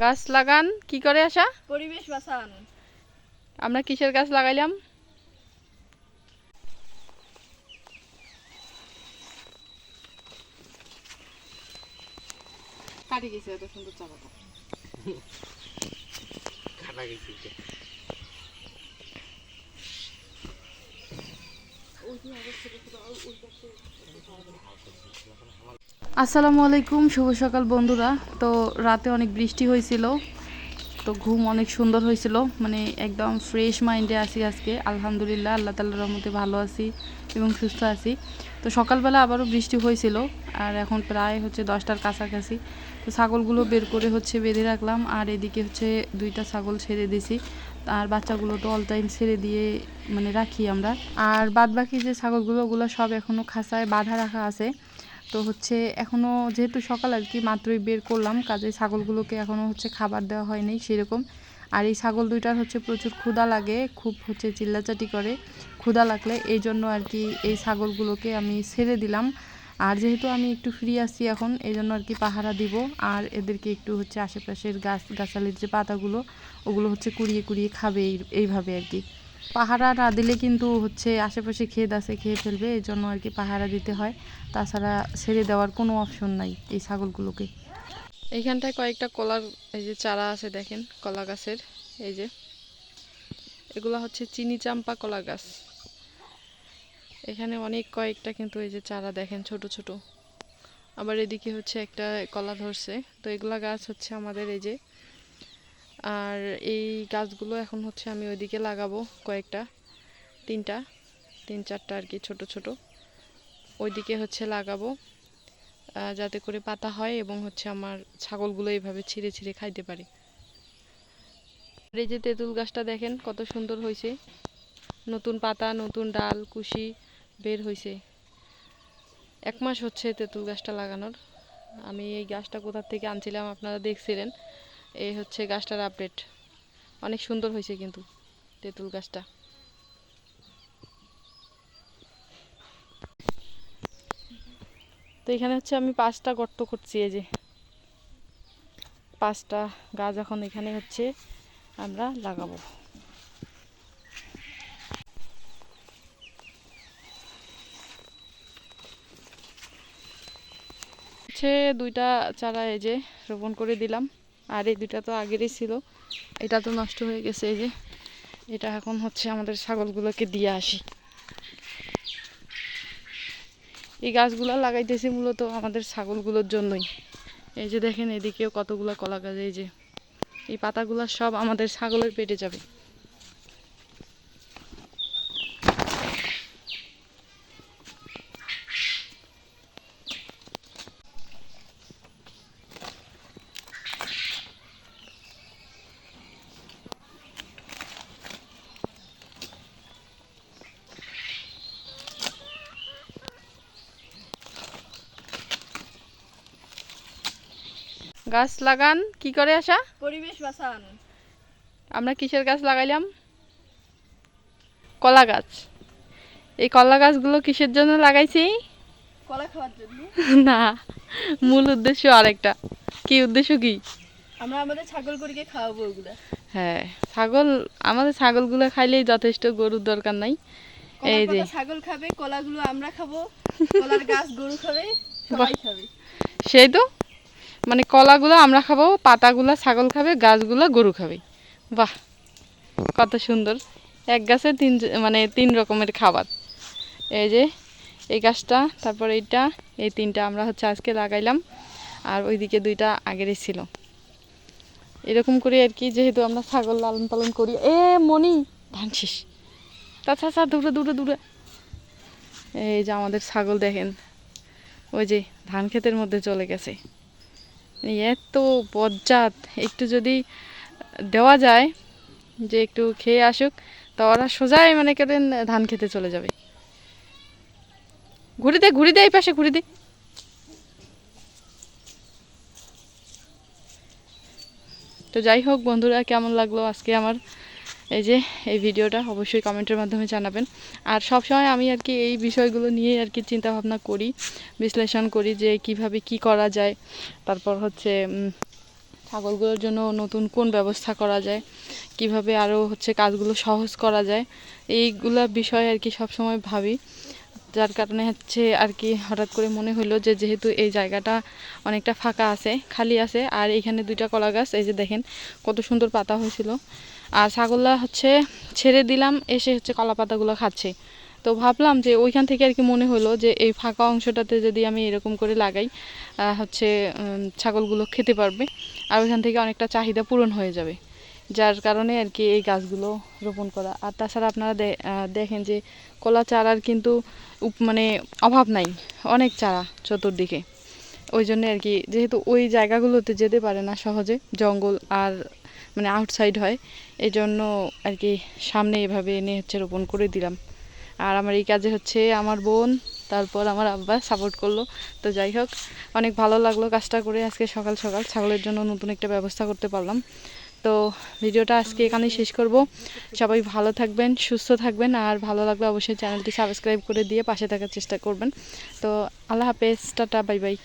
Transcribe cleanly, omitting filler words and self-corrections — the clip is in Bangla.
গাছ লাগান কি করে আসা পরিবেশ বাঁচান। আমরা কিসের গাছ লাগাইলাম? কাটি গেছে এত সুন্দর চাপাটা। কাটা গেছে। আসসালামু আলাইকুম, শুভ সকাল বন্ধুরা। তো রাতে অনেক বৃষ্টি হয়েছিল, তো ঘুম অনেক সুন্দর হয়েছিল, মানে একদম ফ্রেশ মাইন্ডে আছি আজকে। আলহামদুলিল্লাহ, আল্লাহ তাআলার রহমতে ভালো আছি এবং সুস্থ আছি। তো সকালবেলা আবারও বৃষ্টি হয়েছিল, আর এখন প্রায় হচ্ছে 10টার কাছাকাছি। তো ছাগলগুলো বের করে হচ্ছে বেঁধে রাখলাম, আর এদিকে হচ্ছে 2টা ছাগল ছেড়ে দিয়েছি। আর বাচ্চাগুলো তো অল টাইম ছেড়ে দিয়ে মানে রাখি আমরা। আর বাদ বাকি যে ছাগলগুলো, ওগুলো সব এখনও খাঁচায় বাঁধা রাখা আছে। তো হচ্ছে এখনও যেহেতু সকাল আর কি, মাত্রই বের করলাম, কাজে ছাগলগুলোকে এখনও হচ্ছে খাবার দেওয়া হয়নি সেরকম। আর এই ছাগল দুইটার হচ্ছে প্রচুর ক্ষুধা লাগে, খুব হচ্ছে চিল্লাচাটি করে ক্ষুধা লাগলে, এই জন্য আর কি এই ছাগলগুলোকে আমি ছেড়ে দিলাম। আর যেহেতু আমি একটু ফ্রি আছি এখন, এই জন্য আর কি পাহারা দিব। আর এদেরকে একটু হচ্ছে আশেপাশের গাছালির যে পাতাগুলো, ওগুলো হচ্ছে কুড়িয়ে কুড়িয়ে খাবে এইভাবে আর কি। পাহারা না দিলে কিন্তু হচ্ছে আশেপাশে ক্ষেত আছে, খেয়ে ফেলবে, এই জন্য আর কি পাহারা দিতে হয়। তাছাড়া ছেড়ে দেওয়ার কোনো অপশন নাই এই ছাগলগুলোকে। এইখানটায় কয়েকটা কলার এই যে চারা আছে, দেখেন কলা গাছের, এই যে এগুলো হচ্ছে চিনি চাম্পা কলা গাছ। এখানে অনেক কয়েকটা কিন্তু এই যে চারা দেখেন ছোট ছোট। আবার এদিকে হচ্ছে একটা কলা ধরছে। তো এগুলা গাছ হচ্ছে আমাদের এই যে। আর এই গাছগুলো এখন হচ্ছে আমি ওইদিকে লাগাবো কয়েকটা, তিন চারটা আর কি, ছোট ছোট ওইদিকে হচ্ছে লাগাবো, যাতে করে পাতা হয় এবং হচ্ছে আমার ছাগলগুলো এইভাবে ছিঁড়ে ছিঁড়ে খাইতে পারে। এই যে তেঁতুল গাছটা দেখেন কত সুন্দর হয়েছে, নতুন পাতা, নতুন ডাল, কুশি বের হয়েছে। 1 মাস হচ্ছে তেঁতুল গাছটা লাগানোর। আমি এই গাছটা কোথা থেকে আনছিলাম আপনারা দেখছিলেন। এই হচ্ছে গাছটার আপডেট। অনেক সুন্দর হয়েছে কিন্তু তেঁতুল গাছটা। তো এখানে হচ্ছে আমি 5টা গর্ত করছি, এই যে 5টা গাছ এখন এখানে হচ্ছে আমরা লাগাবো। হচ্ছে 2টা চারা এই যে রোপণ করে দিলাম। আর এই 2টা তো আগেরই ছিল, এটা তো নষ্ট হয়ে গেছে। এই যে এটা এখন হচ্ছে আমাদের ছাগলগুলোকে দিয়ে আসি। এই গাছগুলো লাগাইতেছি মূলত আমাদের ছাগলগুলোর জন্যই। এই যে দেখেন এদিকেও কতগুলো কলা গাছ, এই যে এই পাতাগুলো সব আমাদের ছাগলের পেটে যাবে। গাছ লাগান কি করে আসা পরিবেশ বাঁচান। আমরা কিসের গাছ লাগাইলাম? কলা গাছ। এই কলা গাছগুলো কিসের জন্য লাগাইছি? কলা খাওয়ার জন্য। না, মূল উদ্দেশ্য আরেকটা। কি উদ্দেশ্য কি? আমরা আমাদের ছাগল গরুকে খাওয়াবো ওগুলা। হ্যাঁ, আমাদের ছাগলগুলো খাইলেই যথেষ্ট, গরুর দরকার নাই। এই যে ছাগল খাবে, কলাগুলো আমরা খাবো, কলার গাছ গরু খাবে, সবাই খাবে। সেই তো, মানে কলাগুলো আমরা খাবো, পাতাগুলো ছাগল খাবে, গাছগুলো গরু খাবে। বাহ, কত সুন্দর! এক গাছে মানে 3 রকমের খাবার। এই যে এই গাছটা, তারপর এইটা, এই 3টা আমরা হচ্ছে আজকে লাগাইলাম। আর ওইদিকে 2টা আগেরই ছিল। এরকম করে আর কি, যেহেতু আমরা ছাগল লালন পালন করি। মনি, ধান শেষ। তাছাড়া দূরে দূরে দূরে। এই যে আমাদের ছাগল দেখেন, ওই যে ধান ক্ষেতের মধ্যে চলে গেছে। এত বজ্জাত, একটু যদি দেওয়া যায় যে একটু খেয়ে আসুক, তা ওরা সোজাই মানে করেন ধান খেতে চলে যাবে। ঘুরি দে এই পাশে ঘুরি দে। তো যাই হোক বন্ধুরা, কেমন লাগলো আজকে আমার এই ভিডিওটা অবশ্যই কমেন্টের মাধ্যমে জানাবেন। আর সব সময় আমি আর কি এই বিষয়গুলো নিয়ে আর কি চিন্তা ভাবনা করি, বিশ্লেষণ করি যে কিভাবে কি করা যায়। তারপর হচ্ছে ছাগলগুলোর জন্য নতুন কোন ব্যবস্থা করা যায়, কিভাবে আরও হচ্ছে কাজগুলো সহজ করা যায়, এইগুলা বিষয় আর কি সবসময় ভাবি। যার কারণে হচ্ছে আর কি হঠাৎ করে মনে হলো যে যেহেতু এই জায়গাটা অনেকটা ফাঁকা আছে, খালি আছে, আর এখানে 2টা কলা গাছ, এই যে দেখেন কত সুন্দর পাতা হয়েছিল, আর ছাগলরা হচ্ছে ছেড়ে দিলাম, এসে হচ্ছে কলা পাতাগুলো খাচ্ছে। তো ভাবলাম যে ওইখান থেকে আর কি মনে হলো যে এই ফাঁকা অংশটাতে যদি আমি এরকম করে লাগাই, হচ্ছে ছাগলগুলো খেতে পারবে, আর ওইখান থেকে অনেকটা চাহিদা পূরণ হয়ে যাবে। যার কারণে আর কি এই গাছগুলো রোপণ করা। আর তাছাড়া আপনারা দেখেন যে কলা চারার কিন্তু মানে অভাব নাই, অনেক চারা চতুর্দিকে। ওই জন্য আর কি যেহেতু ওই জায়গাগুলোতে যেতে পারে না সহজে, জঙ্গল আর মানে আউটসাইড হয়, এই জন্য আর কি সামনে এভাবে এনে হচ্ছে রোপণ করে দিলাম। আর আমার এই কাজে হচ্ছে আমার বোন, তারপর আমার আব্বা সাপোর্ট করলো। তো যাই হোক, অনেক ভালো লাগলো কাজটা করে। আজকে সকাল সকাল ছাগলের জন্য নতুন একটা ব্যবস্থা করতে পারলাম। তো ভিডিওটা আজকে এখানেই শেষ করব। সবাই ভালো থাকবেন, সুস্থ থাকবেন, আর ভালো লাগলে অবশ্যই চ্যানেলটি সাবস্ক্রাইব করে দিয়ে পাশে থাকার চেষ্টা করবেন। তো আল্লাহ হাফেজ, টাটা, বাই বাই।